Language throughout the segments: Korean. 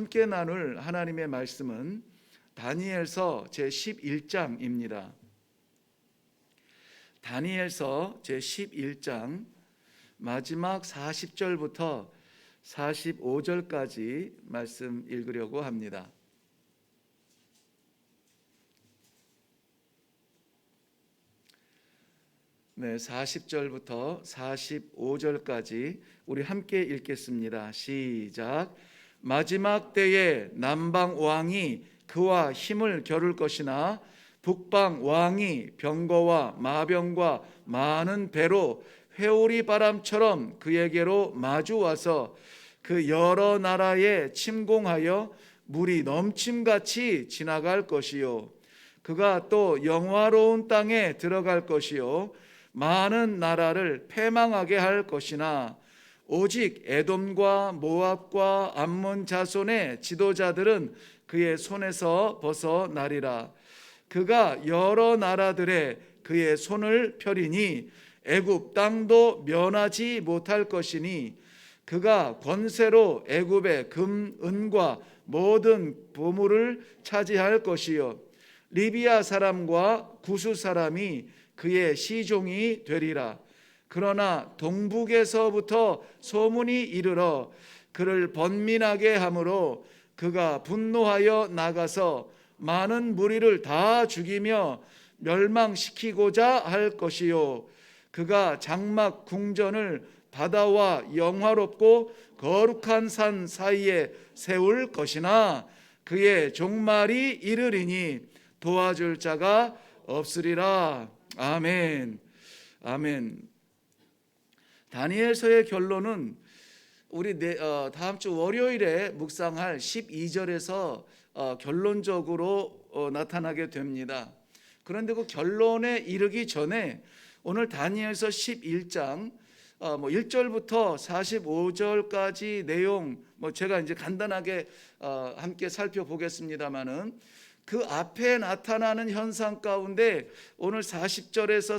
함께 나눌 하나님의 말씀은 다니엘서 제11장입니다. 다니엘서 제11장 마지막 40절부터 45절까지 말씀 읽으려고 합니다. 네, 40절부터 45절까지 우리 함께 읽겠습니다. 시작. 마지막 때에 남방 왕이 그와 힘을 겨룰 것이나 북방 왕이 병거와 마병과 많은 배로 회오리 바람처럼 그에게로 마주 와서 그 여러 나라에 침공하여 물이 넘침같이 지나갈 것이요, 그가 또 영화로운 땅에 들어갈 것이요, 많은 나라를 패망하게 할 것이나 오직 에돔과 모압과 암몬 자손의 지도자들은 그의 손에서 벗어나리라. 그가 여러 나라들의 그의 손을 펴리니 애굽 땅도 면하지 못할 것이니 그가 권세로 애굽의 금, 은과 모든 보물을 차지할 것이요, 리비아 사람과 구스 사람이 그의 시종이 되리라. 그러나 동북에서부터 소문이 이르러 그를 번민하게 하므로 그가 분노하여 나가서 많은 무리를 다 죽이며 멸망시키고자 할 것이요, 그가 장막 궁전을 바다와 영화롭고 거룩한 산 사이에 세울 것이나 그의 종말이 이르리니 도와줄 자가 없으리라. 아멘. 아멘. 다니엘서의 결론은 우리 다음 주 월요일에 묵상할 12절에서 결론적으로 나타나게 됩니다. 그런데 그 결론에 이르기 전에 오늘 다니엘서 11장 1절부터 45절까지 내용 제가 이제 간단하게 함께 살펴보겠습니다만은 그 앞에 나타나는 현상 가운데 오늘 40절에서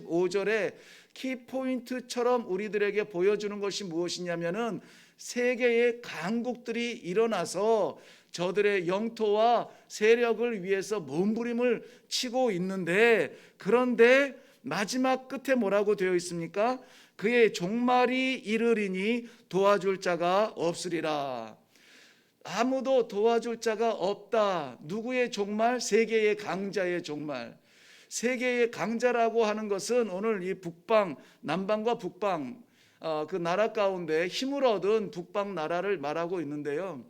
45절에 키포인트처럼 우리들에게 보여주는 것이 무엇이냐면은 세계의 강국들이 일어나서 저들의 영토와 세력을 위해서 몸부림을 치고 있는데, 그런데 마지막 끝에 뭐라고 되어 있습니까? 그의 종말이 이르리니 도와줄 자가 없으리라. 아무도 도와줄 자가 없다. 누구의 종말? 세계의 강자의 종말. 세계의 강자라고 하는 것은 오늘 이 북방, 남방과 북방 그 나라 가운데 힘을 얻은 북방 나라를 말하고 있는데요,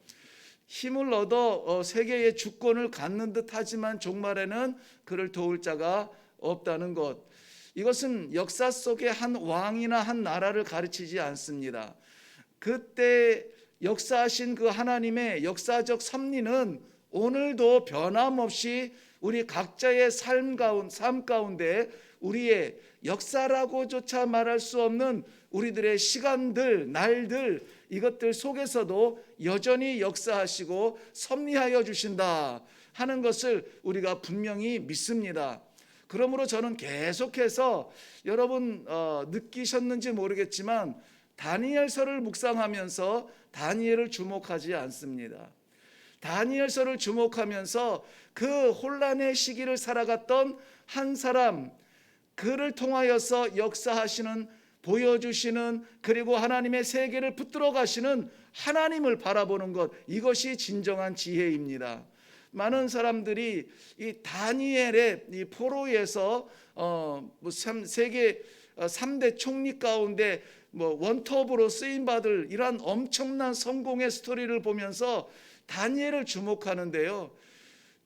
힘을 얻어 세계의 주권을 갖는 듯 하지만 종말에는 그를 도울 자가 없다는 것, 이것은 역사 속의 한 왕이나 한 나라를 가르치지 않습니다. 그때 역사하신 그 하나님의 역사적 섭리는 오늘도 변함없이 우리 각자의 삶 가운데 우리의 역사라고조차 말할 수 없는 우리들의 시간들, 날들, 이것들 속에서도 여전히 역사하시고 섭리하여 주신다 하는 것을 우리가 분명히 믿습니다. 그러므로 저는 계속해서 여러분 느끼셨는지 모르겠지만 다니엘서를 묵상하면서 다니엘을 주목하지 않습니다. 다니엘서를 주목하면서 그 혼란의 시기를 살아갔던 한 사람, 그를 통하여서 역사하시는, 보여주시는, 그리고 하나님의 세계를 붙들어 가시는 하나님을 바라보는 것, 이것이 진정한 지혜입니다. 많은 사람들이 이 다니엘의 이 포로에서 세계 3대 총리 가운데 원톱으로 쓰임받을 이러한 엄청난 성공의 스토리를 보면서 다니엘을 주목하는데요,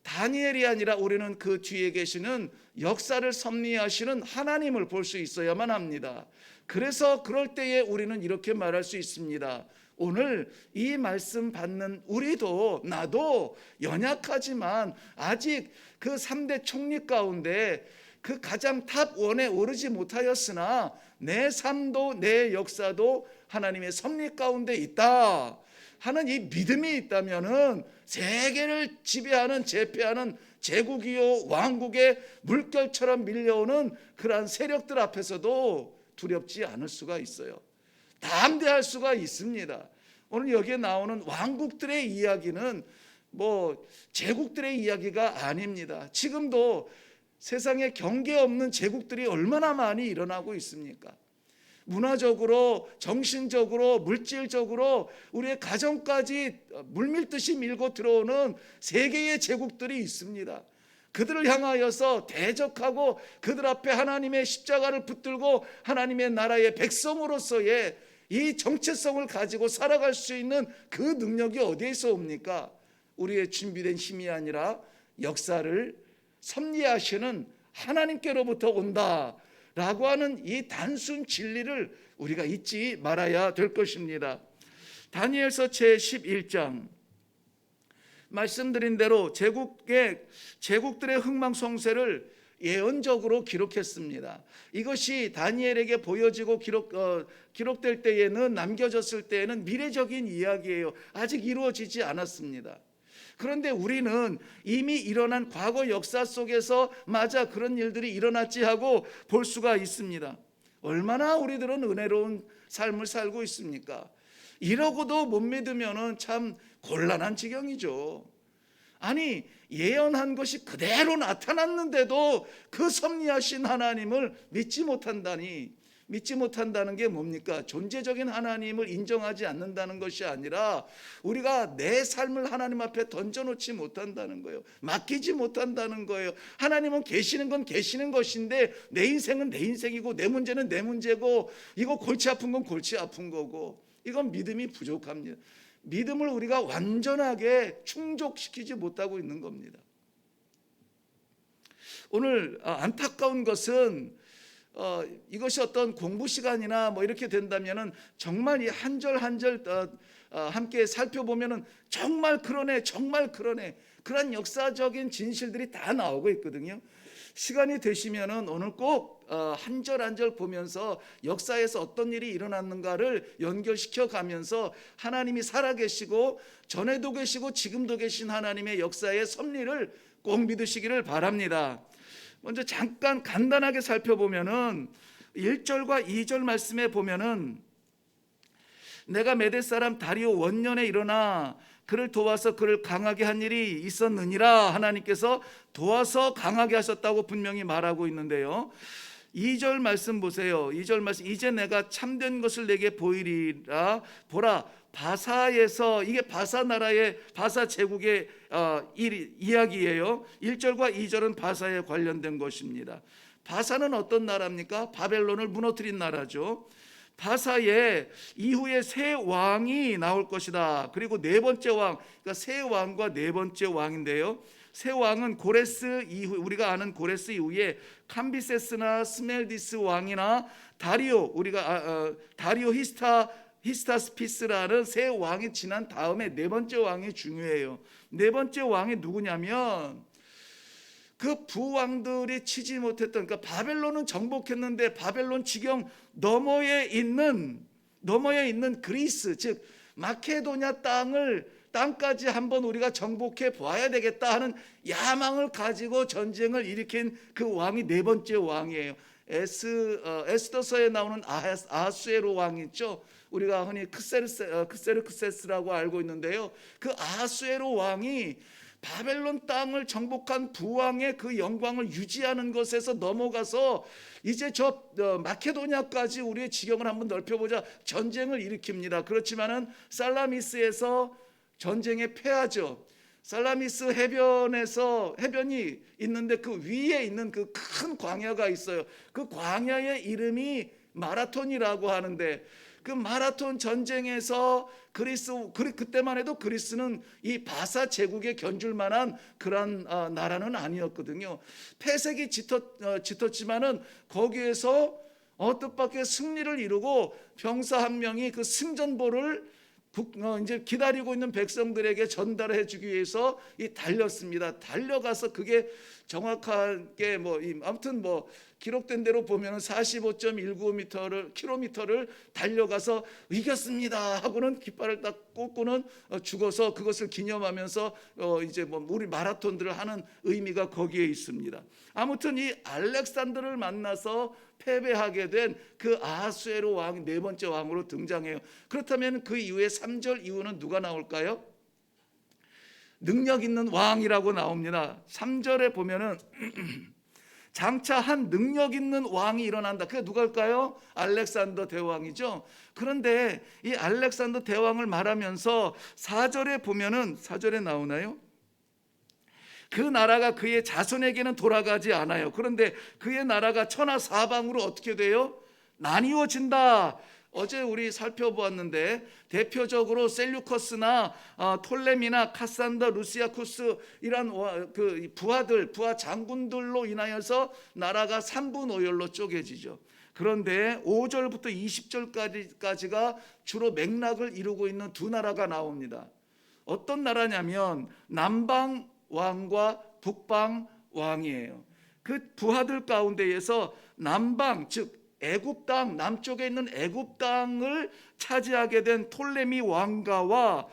다니엘이 아니라 우리는 그 뒤에 계시는 역사를 섭리하시는 하나님을 볼 수 있어야만 합니다. 그래서 그럴 때에 우리는 이렇게 말할 수 있습니다. 오늘 이 말씀 받는 우리도, 나도 연약하지만 아직 그 3대 총리 가운데 그 가장 탑 원에 오르지 못하였으나 내 삶도 내 역사도 하나님의 섭리 가운데 있다 하는 이 믿음이 있다면은 세계를 지배하는, 제패하는 제국이요 왕국의 물결처럼 밀려오는 그러한 세력들 앞에서도 두렵지 않을 수가 있어요. 담대할 수가 있습니다. 오늘 여기에 나오는 왕국들의 이야기는 뭐 제국들의 이야기가 아닙니다. 지금도 세상에 경계 없는 제국들이 얼마나 많이 일어나고 있습니까? 문화적으로, 정신적으로, 물질적으로 우리의 가정까지 물밀듯이 밀고 들어오는 세계의 제국들이 있습니다. 그들을 향하여서 대적하고 그들 앞에 하나님의 십자가를 붙들고 하나님의 나라의 백성으로서의 이 정체성을 가지고 살아갈 수 있는 그 능력이 어디에서 옵니까? 우리의 준비된 힘이 아니라 역사를 섭리하시는 하나님께로부터 온다라고 하는 이 단순 진리를 우리가 잊지 말아야 될 것입니다. 다니엘서 제11장 말씀드린 대로 제국들의 흥망성쇠를 예언적으로 기록했습니다. 이것이 다니엘에게 보여지고 기록될 때에는, 남겨졌을 때에는 미래적인 이야기예요. 아직 이루어지지 않았습니다. 그런데 우리는 이미 일어난 과거 역사 속에서 맞아, 그런 일들이 일어났지 하고 볼 수가 있습니다. 얼마나 우리들은 은혜로운 삶을 살고 있습니까? 이러고도 못 믿으면 참 곤란한 지경이죠. 아니, 예언한 것이 그대로 나타났는데도 그 섭리하신 하나님을 믿지 못한다는 게 뭡니까? 존재적인 하나님을 인정하지 않는다는 것이 아니라 우리가 내 삶을 하나님 앞에 던져놓지 못한다는 거예요. 맡기지 못한다는 거예요. 하나님은 계시는 건 계시는 것인데 내 인생은 내 인생이고 내 문제는 내 문제고, 이거 골치 아픈 건 골치 아픈 거고, 이건 믿음이 부족합니다. 믿음을 우리가 완전하게 충족시키지 못하고 있는 겁니다. 오늘 안타까운 것은 이것이 어떤 공부 시간이나 뭐 이렇게 된다면은 정말 이 한 절 한 절 함께 살펴보면은 정말 그러네, 정말 그러네, 그런 역사적인 진실들이 다 나오고 있거든요. 시간이 되시면은 오늘 꼭 한 절 한 절 보면서 역사에서 어떤 일이 일어났는가를 연결시켜 가면서 하나님이 살아계시고 전에도 계시고 지금도 계신 하나님의 역사의 섭리를 꼭 믿으시기를 바랍니다. 먼저 잠깐 간단하게 살펴보면은 1절과 2절 말씀에 보면은 내가 메대 사람 다리오 원년에 일어나 그를 도와서 그를 강하게 한 일이 있었느니라. 하나님께서 도와서 강하게 하셨다고 분명히 말하고 있는데요. 2절 말씀 보세요. 2절 말씀, 이제 내가 참된 것을 내게 보이리라. 보라, 바사에서, 이게 바사 나라의 바사 제국의 이야기예요. 1절과 2절은 바사에 관련된 것입니다. 바사는 어떤 나라입니까? 바벨론을 무너뜨린 나라죠. 바사에 이후에 새 왕이 나올 것이다. 그리고 네 번째 왕, 그러니까 새 왕과 네 번째 왕인데요. 새 왕은 고레스 이후, 우리가 아는 고레스 이후에 캄비세스나 스멜디스 왕이나 다리오, 우리가 다리오 히스타스피스라는 새 왕이 지난 다음에 네 번째 왕이 중요해요. 네 번째 왕이 누구냐면 그 부왕들이 치지 못했던, 그러니까 바벨론은 정복했는데 바벨론 지경 너머에 있는 그리스, 즉 마케도냐 땅까지 한번 우리가 정복해 보아야 되겠다 하는 야망을 가지고 전쟁을 일으킨 그 왕이 네 번째 왕이에요. 에스더서에 나오는 아하수에로 왕 있죠. 우리가 흔히 크세르크세스라고 알고 있는데요. 그 아하수에로 왕이 바벨론 땅을 정복한 부왕의 그 영광을 유지하는 것에서 넘어가서 이제 저 마케도냐까지 우리의 지경을 한번 넓혀보자 전쟁을 일으킵니다. 그렇지만은 살라미스에서 전쟁에 패하죠. 살라미스 해변이 있는데 그 위에 있는 그 큰 광야가 있어요. 그 광야의 이름이 마라톤이라고 하는데, 그 마라톤 전쟁에서 그때만 해도 그리스는 이 바사 제국에 견줄 만한 그런 나라는 아니었거든요. 패색이 짙었지만은 거기에서 뜻밖의 승리를 이루고 병사 한 명이 그 승전보를 이제 기다리고 있는 백성들에게 전달해 주기 위해서 달렸습니다. 달려가서 그게 정확하게 아무튼 기록된 대로 보면은 45.19km를 달려가서 이겼습니다 하고는 깃발을 딱 꽂고는 죽어서 그것을 기념하면서 이제 우리 마라톤들을 하는 의미가 거기에 있습니다. 아무튼 이 알렉산더를 만나서 패배하게 된 그 아하수에로 왕 네 번째 왕으로 등장해요. 그렇다면 그 이후에 3절 이후는 누가 나올까요? 능력 있는 왕이라고 나옵니다. 3절에 보면은 장차 한 능력 있는 왕이 일어난다. 그게 누굴까요? 알렉산더 대왕이죠. 그런데 이 알렉산더 대왕을 말하면서 4절에 보면은 4절에 나오나요? 그 나라가 그의 자손에게는 돌아가지 않아요. 그런데 그의 나라가 천하 사방으로 어떻게 돼요? 나뉘어진다. 어제 우리 살펴보았는데 대표적으로 셀류커스나 톨레미나 카산더, 루시아쿠스 이런 그 부하 장군들로 인하여서 나라가 3분 5열로 쪼개지죠. 그런데 5절부터 20절까지가 주로 맥락을 이루고 있는 두 나라가 나옵니다. 어떤 나라냐면 남방 왕과 북방 왕이에요. 그 부하들 가운데에서 남방 즉 애굽 땅 남쪽에 있는 애굽 땅을 차지하게 된 톨레미 왕가와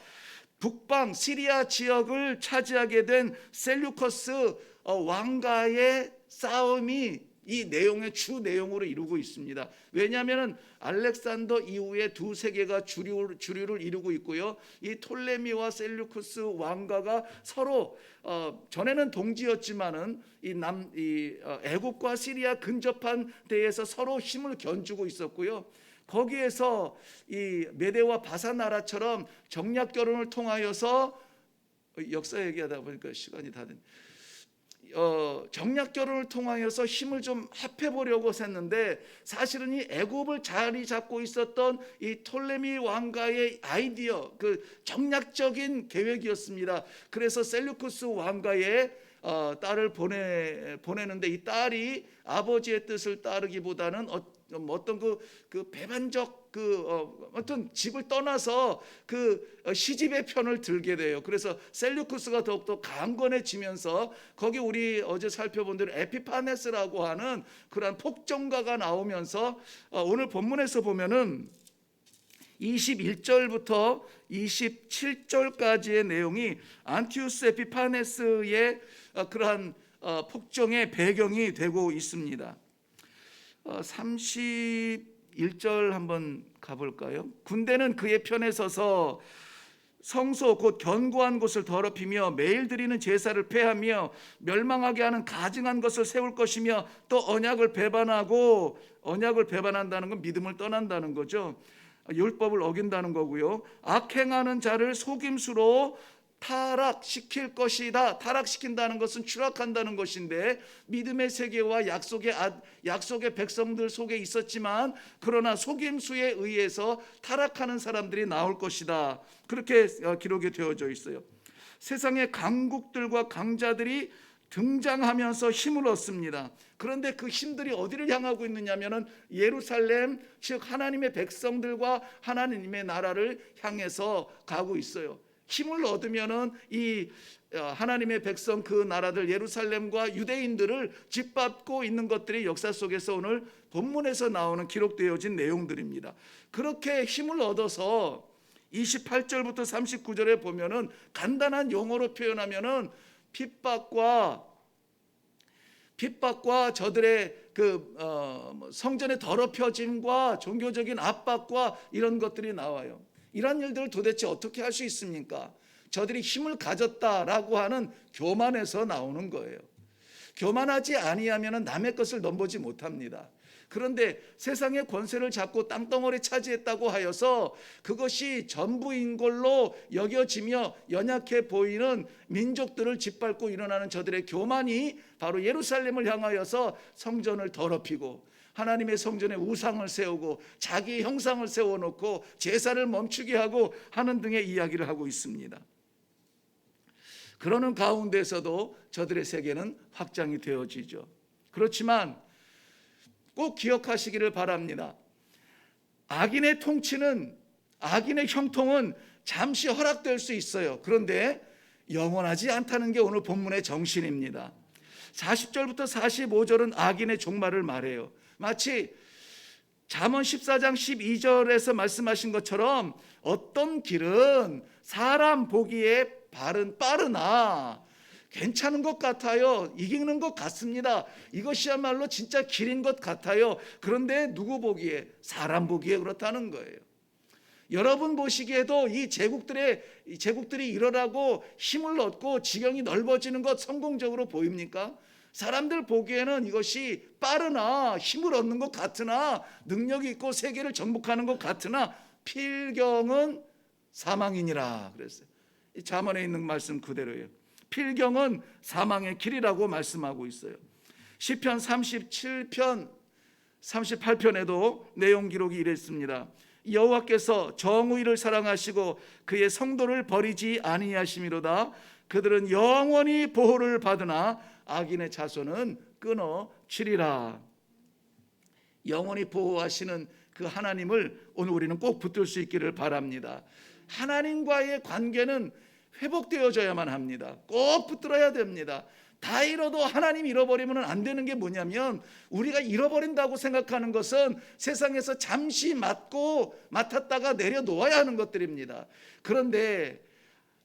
북방 시리아 지역을 차지하게 된 셀류커스 왕가의 싸움이 이 내용의 주 내용으로 이루고 있습니다. 왜냐하면 알렉산더 이후에 두 세계가 주류를 이루고 있고요. 이 톨레미와 셀류쿠스 왕가가 서로 전에는 동지였지만은 애굽과 시리아 근접한 데에서 서로 힘을 견주고 있었고요. 거기에서 이 메대와 바사 나라처럼 정략 결혼을 통하여서 역사 얘기하다 보니까 시간이 다 됐네. 정략 결혼을 통하여서 힘을 좀 합해 보려고 했는데 사실은 이 애굽을 자리 잡고 있었던 이 톨레미 왕가의 아이디어, 그 정략적인 계획이었습니다. 그래서 셀류쿠스 왕가의 딸을 보내는데 이 딸이 아버지의 뜻을 따르기보다는 어떤 그 배반적 어떤 집을 떠나서 그 시집의 편을 들게 돼요. 그래서 셀류쿠스가 더욱더 강건해지면서 거기 우리 어제 살펴본 대로 에피파네스라고 하는 그러한 폭정가가 나오면서 오늘 본문에서 보면은 21절부터 27절까지의 내용이 안티우스 에피파네스의 그러한 폭정의 배경이 되고 있습니다. 31절 한번 가볼까요? 군대는 그의 편에 서서 성소 곧 견고한 곳을 더럽히며 매일 드리는 제사를 폐하며 멸망하게 하는 가증한 것을 세울 것이며 또 언약을 배반한다는 건 믿음을 떠난다는 거죠. 율법을 어긴다는 거고요. 악행하는 자를 속임수로 타락시킬 것이다. 타락시킨다는 것은 추락한다는 것인데 믿음의 세계와 약속의 백성들 속에 있었지만 그러나 속임수에 의해서 타락하는 사람들이 나올 것이다. 그렇게 기록이 되어져 있어요. 세상의 강국들과 강자들이 등장하면서 힘을 얻습니다. 그런데 그 힘들이 어디를 향하고 있느냐면은 예루살렘 즉 하나님의 백성들과 하나님의 나라를 향해서 가고 있어요. 힘을 얻으면은 이 하나님의 백성 그 나라들 예루살렘과 유대인들을 짓밟고 있는 것들이 역사 속에서 오늘 본문에서 나오는 기록되어진 내용들입니다. 그렇게 힘을 얻어서 28절부터 39절에 보면은 간단한 용어로 표현하면은 핍박과 저들의 그 성전의 더럽혀짐과 종교적인 압박과 이런 것들이 나와요. 이런 일들을 도대체 어떻게 할 수 있습니까? 저들이 힘을 가졌다라고 하는 교만에서 나오는 거예요. 교만하지 아니하면 남의 것을 넘보지 못합니다. 그런데 세상의 권세를 잡고 땅덩어리 차지했다고 하여서 그것이 전부인 걸로 여겨지며 연약해 보이는 민족들을 짓밟고 일어나는 저들의 교만이 바로 예루살렘을 향하여서 성전을 더럽히고 하나님의 성전에 우상을 세우고 자기 형상을 세워놓고 제사를 멈추게 하고 하는 등의 이야기를 하고 있습니다. 그러는 가운데서도 저들의 세계는 확장이 되어지죠. 그렇지만 꼭 기억하시기를 바랍니다. 악인의 통치는 악인의 형통은 잠시 허락될 수 있어요. 그런데 영원하지 않다는 게 오늘 본문의 정신입니다. 40절부터 45절은 악인의 종말을 말해요. 마치 잠언 14장 12절에서 말씀하신 것처럼 어떤 길은 사람 보기에 빠르나 괜찮은 것 같아요. 이기는 것 같습니다. 이것이야말로 진짜 길인 것 같아요. 그런데 누구 보기에? 사람 보기에 그렇다는 거예요. 여러분 보시기에도 이 제국들이 일어나고 힘을 얻고 지경이 넓어지는 것 성공적으로 보입니까? 사람들 보기에는 이것이 빠르나 힘을 얻는 것 같으나 능력이 있고 세계를 정복하는 것 같으나 필경은 사망이니라 그랬어요. 이 잠언에 있는 말씀 그대로예요. 필경은 사망의 길이라고 말씀하고 있어요. 시편 37편 38편에도 내용 기록이 이랬습니다. 여호와께서 정의를 사랑하시고 그의 성도를 버리지 아니하심이로다. 그들은 영원히 보호를 받으나 악인의 자손은 끊어지리라. 영원히 보호하시는 그 하나님을 오늘 우리는 꼭 붙들 수 있기를 바랍니다. 하나님과의 관계는 회복되어져야만 합니다. 꼭 붙들어야 됩니다. 다 잃어도 하나님 잃어버리면 안 되는 게 뭐냐면, 우리가 잃어버린다고 생각하는 것은 세상에서 잠시 맡았다가 내려놓아야 하는 것들입니다. 그런데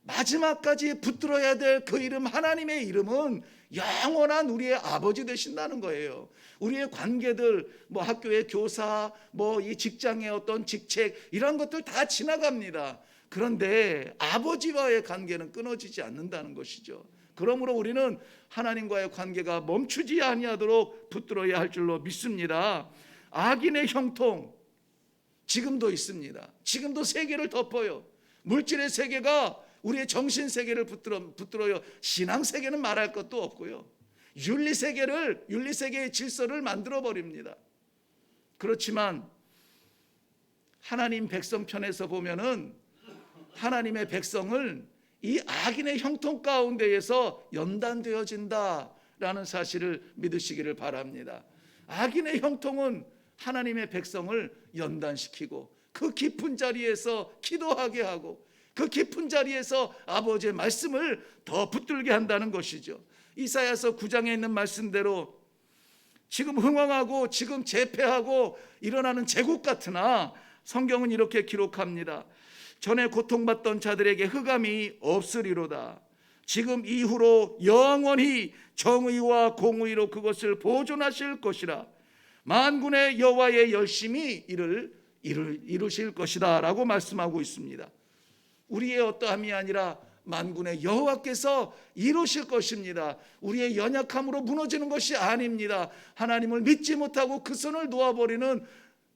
마지막까지 붙들어야 될 그 이름, 하나님의 이름은 영원한 우리의 아버지 되신다는 거예요. 우리의 관계들, 학교의 교사, 이 직장의 어떤 직책, 이런 것들 다 지나갑니다. 그런데 아버지와의 관계는 끊어지지 않는다는 것이죠. 그러므로 우리는 하나님과의 관계가 멈추지 아니하도록 붙들어야 할 줄로 믿습니다. 악인의 형통 지금도 있습니다. 지금도 세계를 덮어요. 물질의 세계가 우리의 정신 세계를 붙들어요. 신앙 세계는 말할 것도 없고요. 윤리 세계의 질서를 만들어 버립니다. 그렇지만 하나님 백성 편에서 보면은 하나님의 백성을 이 악인의 형통 가운데에서 연단되어진다라는 사실을 믿으시기를 바랍니다. 악인의 형통은 하나님의 백성을 연단시키고 그 깊은 자리에서 기도하게 하고 그 깊은 자리에서 아버지의 말씀을 더 붙들게 한다는 것이죠. 이사야서 9장에 있는 말씀대로 지금 흥왕하고 지금 재패하고 일어나는 제국 같으나 성경은 이렇게 기록합니다. 전에 고통받던 자들에게 흑암이 없으리로다. 지금 이후로 영원히 정의와 공의로 그것을 보존하실 것이라. 만군의 여호와의 열심히 이를 이루실 것이다 라고 말씀하고 있습니다. 우리의 어떠함이 아니라 만군의 여호와께서 이루실 것입니다. 우리의 연약함으로 무너지는 것이 아닙니다. 하나님을 믿지 못하고 그 손을 놓아버리는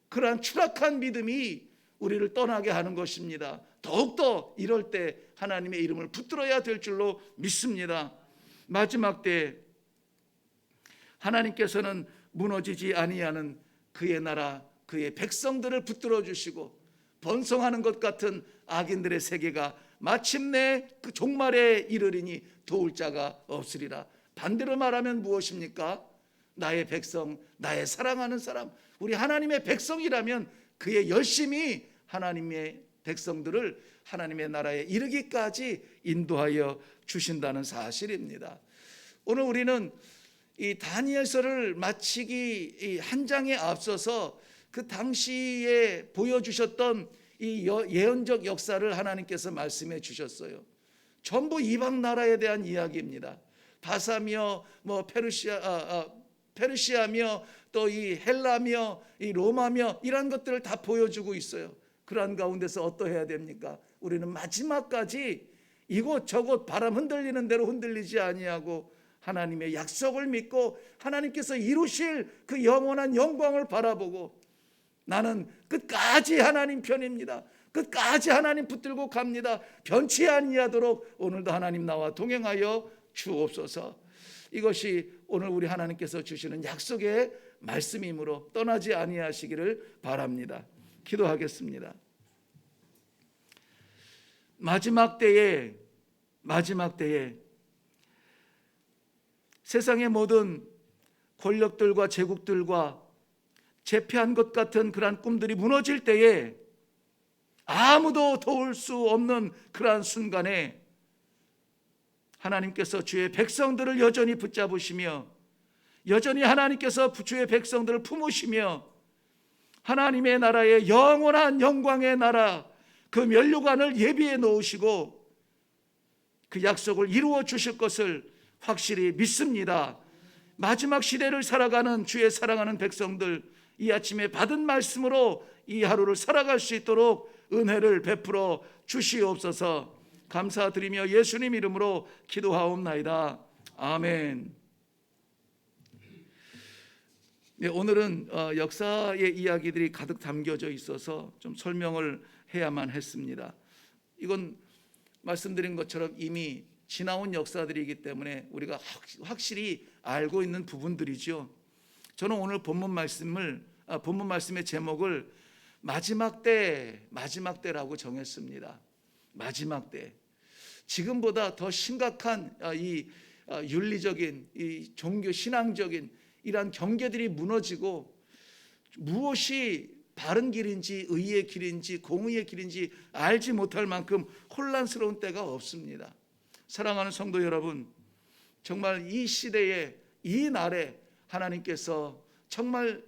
그러한 추락한 믿음이 우리를 떠나게 하는 것입니다. 더욱더 이럴 때 하나님의 이름을 붙들어야 될 줄로 믿습니다. 마지막 때 하나님께서는 무너지지 아니하는 그의 나라, 그의 백성들을 붙들어 주시고 번성하는 것 같은 악인들의 세계가 마침내 그 종말에 이르리니 도울 자가 없으리라. 반대로 말하면 무엇입니까? 나의 백성, 나의 사랑하는 사람, 우리 하나님의 백성이라면 그의 열심히 하나님의 백성들을 하나님의 나라에 이르기까지 인도하여 주신다는 사실입니다. 오늘 우리는 이 다니엘서를 마치기 한 장에 앞서서 그 당시에 보여주셨던 이 예언적 역사를 하나님께서 말씀해 주셨어요. 전부 이방 나라에 대한 이야기입니다. 바사며 페르시아며 또 이 헬라며 이 로마며 이런 것들을 다 보여주고 있어요. 그러한 가운데서 어떠해야 됩니까? 우리는 마지막까지 이곳저곳 바람 흔들리는 대로 흔들리지 아니하고 하나님의 약속을 믿고 하나님께서 이루실 그 영원한 영광을 바라보고 나는 끝까지 하나님 편입니다. 끝까지 하나님 붙들고 갑니다. 변치 아니하도록 오늘도 하나님 나와 동행하여 주옵소서. 이것이 오늘 우리 하나님께서 주시는 약속의 말씀이므로 떠나지 아니하시기를 바랍니다. 기도하겠습니다. 마지막 때에 세상의 모든 권력들과 제국들과 재패한 것 같은 그러한 꿈들이 무너질 때에 아무도 도울 수 없는 그러한 순간에 하나님께서 주의 백성들을 여전히 붙잡으시며 여전히 하나님께서 주의 백성들을 품으시며 하나님의 나라의 영원한 영광의 나라 그 면류관을 예비해 놓으시고 그 약속을 이루어 주실 것을 확실히 믿습니다. 마지막 시대를 살아가는 주의 사랑하는 백성들, 이 아침에 받은 말씀으로 이 하루를 살아갈 수 있도록 은혜를 베풀어 주시옵소서. 감사드리며 예수님 이름으로 기도하옵나이다. 아멘. 네, 오늘은 역사의 이야기들이 가득 담겨져 있어서 좀 설명을 해야만 했습니다. 이건 말씀드린 것처럼 이미 지나온 역사들이기 때문에 우리가 확실히 알고 있는 부분들이죠. 저는 오늘 본문 말씀의 제목을 마지막 때라고 정했습니다. 마지막 때. 지금보다 더 심각한 이 윤리적인, 이 종교 신앙적인 이러한 경계들이 무너지고 무엇이 바른 길인지 의의 길인지 공의의 길인지 알지 못할 만큼 혼란스러운 때가 없습니다. 사랑하는 성도 여러분, 정말 이 시대에 이 날에 하나님께서 정말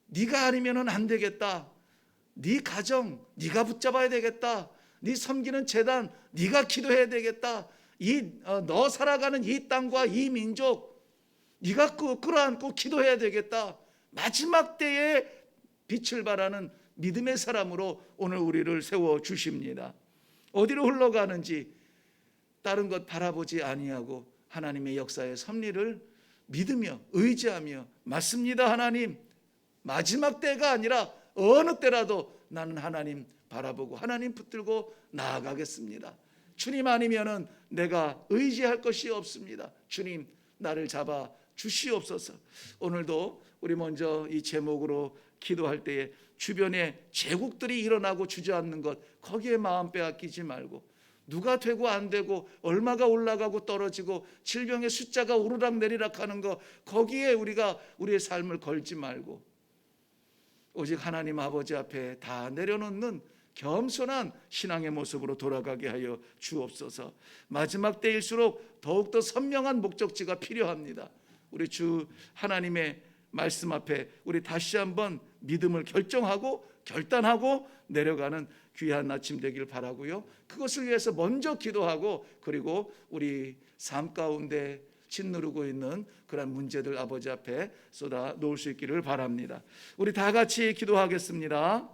네가 아니면은 안 되겠다, 네 가정 네가 붙잡아야 되겠다, 네 섬기는 제단 네가 기도해야 되겠다, 너 살아가는 이 땅과 이 민족 네가 끌어안고 기도해야 되겠다, 마지막 때에 빛을 발하는 믿음의 사람으로 오늘 우리를 세워주십니다. 어디로 흘러가는지 다른 것 바라보지 아니하고 하나님의 역사의 섭리를 믿으며 의지하며, 맞습니다 하나님, 마지막 때가 아니라 어느 때라도 나는 하나님 바라보고 하나님 붙들고 나아가겠습니다. 주님 아니면은 내가 의지할 것이 없습니다. 주님 나를 잡아 주시옵소서. 오늘도 우리 먼저 이 제목으로 기도할 때에 주변에 제국들이 일어나고 주저앉는 것, 거기에 마음 빼앗기지 말고, 누가 되고 안 되고 얼마가 올라가고 떨어지고 질병의 숫자가 오르락 내리락 하는 것, 거기에 우리가 우리의 삶을 걸지 말고 오직 하나님 아버지 앞에 다 내려놓는 겸손한 신앙의 모습으로 돌아가게 하여 주옵소서. 마지막 때일수록 더욱더 선명한 목적지가 필요합니다. 우리 주 하나님의 말씀 앞에 우리 다시 한번 믿음을 결정하고 결단하고 내려가는 귀한 아침 되길 바라고요. 그것을 위해서 먼저 기도하고, 그리고 우리 삶 가운데 짓누르고 있는 그런 문제들 아버지 앞에 쏟아 놓을 수 있기를 바랍니다. 우리 다 같이 기도하겠습니다.